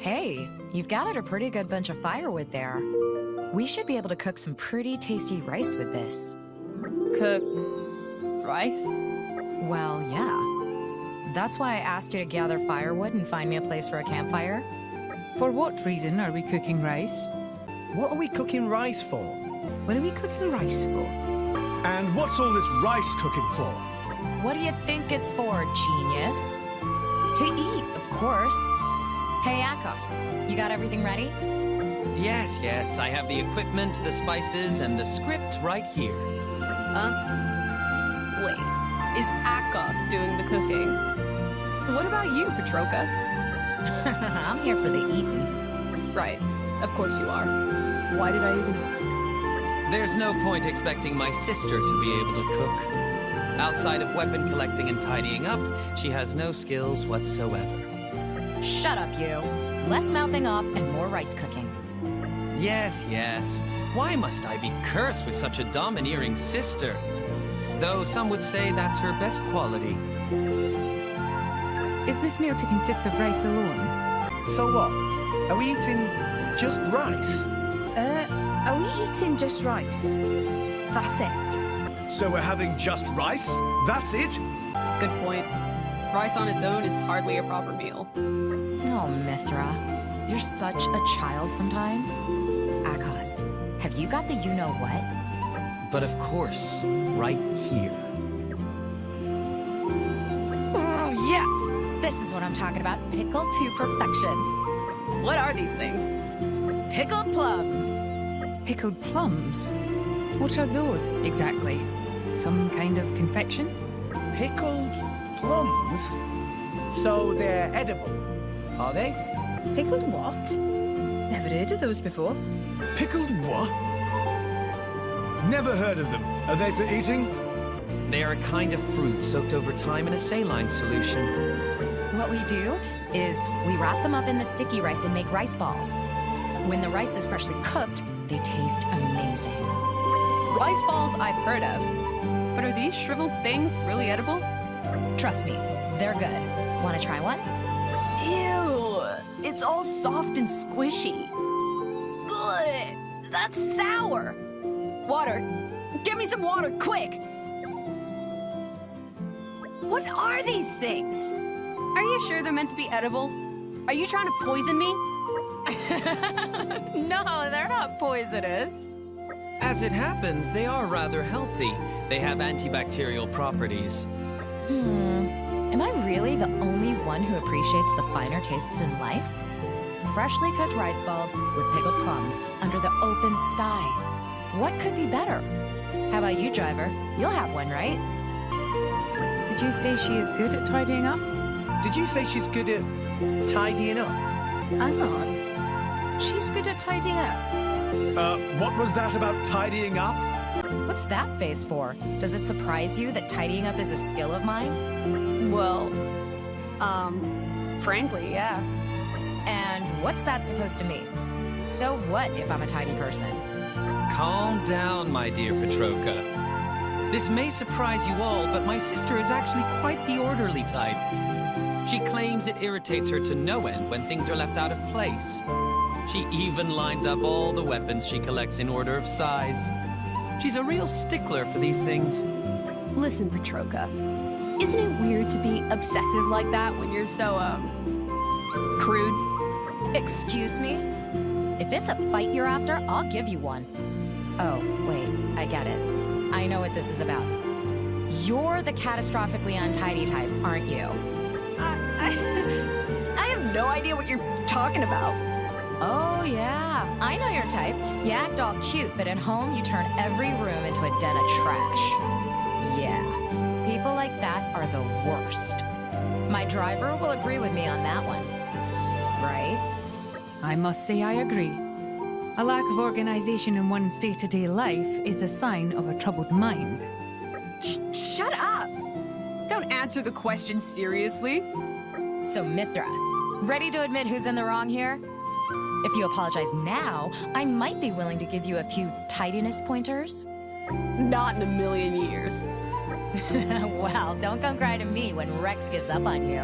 Hey, you've gathered a pretty good bunch of firewood there. We should be able to cook some pretty tasty rice with this. Cook rice? Well, yeah. That's why I asked you to gather firewood and find me a place for a campfire. For what reason are we cooking rice? What are we cooking rice for? What are we cooking rice for? And what's all this rice cooking for? What do you think it's for, genius? To eat, of course. Hey, Akos, you got everything ready? Yes, I have the equipment, the spices, and the script right here. Wait, is Akos doing the cooking? What about you, Patroka? I'm here for the eating. Right, of course you are. Why did I even ask? There's no point expecting my sister to be able to cook. Outside of weapon collecting and tidying up, she has no skills whatsoever. Shut up, you. Less mouthing off and more rice cooking. Yes. Why must I be cursed with such a domineering sister? Though some would say that's her best quality. Is this meal to consist of rice alone? So what? Are we eating just rice? Are we eating just rice? That's it. So we're having just rice? That's it? Good point. Rice on its own is hardly a proper meal. Oh, Mithra, you're such a child sometimes. Akos, have you got the you-know-what? But of course, right here. Oh, yes! This is what I'm talking about. Pickled to perfection. What are these things? Pickled plums. Pickled plums? What are those, exactly? Some kind of confection? Pickled plums? So they're edible, are they? Pickled what? Never heard of those before. Pickled what? Never heard of them. Are they for eating? They are a kind of fruit soaked over time in a saline solution. What we do is we wrap them up in the sticky rice and make rice balls. When the rice is freshly cooked, they taste amazing. Rice balls I've heard of. But are these shriveled things really edible? Trust me, they're good. Want to try one? Ew! It's all soft and squishy. Ugh! That's sour! Water! Get me some water, quick! What are these things? Are you sure they're meant to be edible? Are you trying to poison me? No, they're not poisonous. As it happens, they are rather healthy. They have antibacterial properties. Am I really the only one who appreciates the finer tastes in life? Freshly cooked rice balls with pickled plums under the open sky. What could be better? How about you, driver? You'll have one, right? Did you say she is good at tidying up? Did you say she's good at tidying up? Hang on. She's good at tidying up. What was that about tidying up? What's that face for? Does it surprise you that tidying up is a skill of mine? Well, frankly, yeah. And what's that supposed to mean? So what if I'm a tidy person? Calm down, my dear Patroka. This may surprise you all, but my sister is actually quite the orderly type. She claims it irritates her to no end when things are left out of place. She even lines up all the weapons she collects in order of size. She's a real stickler for these things. Listen, Patroka, isn't it weird to be obsessive like that when you're so, crude? Excuse me? If it's a fight you're after, I'll give you one. Oh, wait, I get it. I know what this is about. You're the catastrophically untidy type, aren't you? I have no idea what you're talking about. Oh, yeah. I know your type. You act all cute, but at home you turn every room into a den of trash. Yeah. People like that are the worst. My driver will agree with me on that one. Right? I must say I agree. A lack of organization in one's day-to-day life is a sign of a troubled mind. Shut up! Don't answer the question seriously. So, Mithra, ready to admit who's in the wrong here? If you apologize now, I might be willing to give you a few tidiness pointers. Not in a million years. Well, don't come cry to me when Rex gives up on you.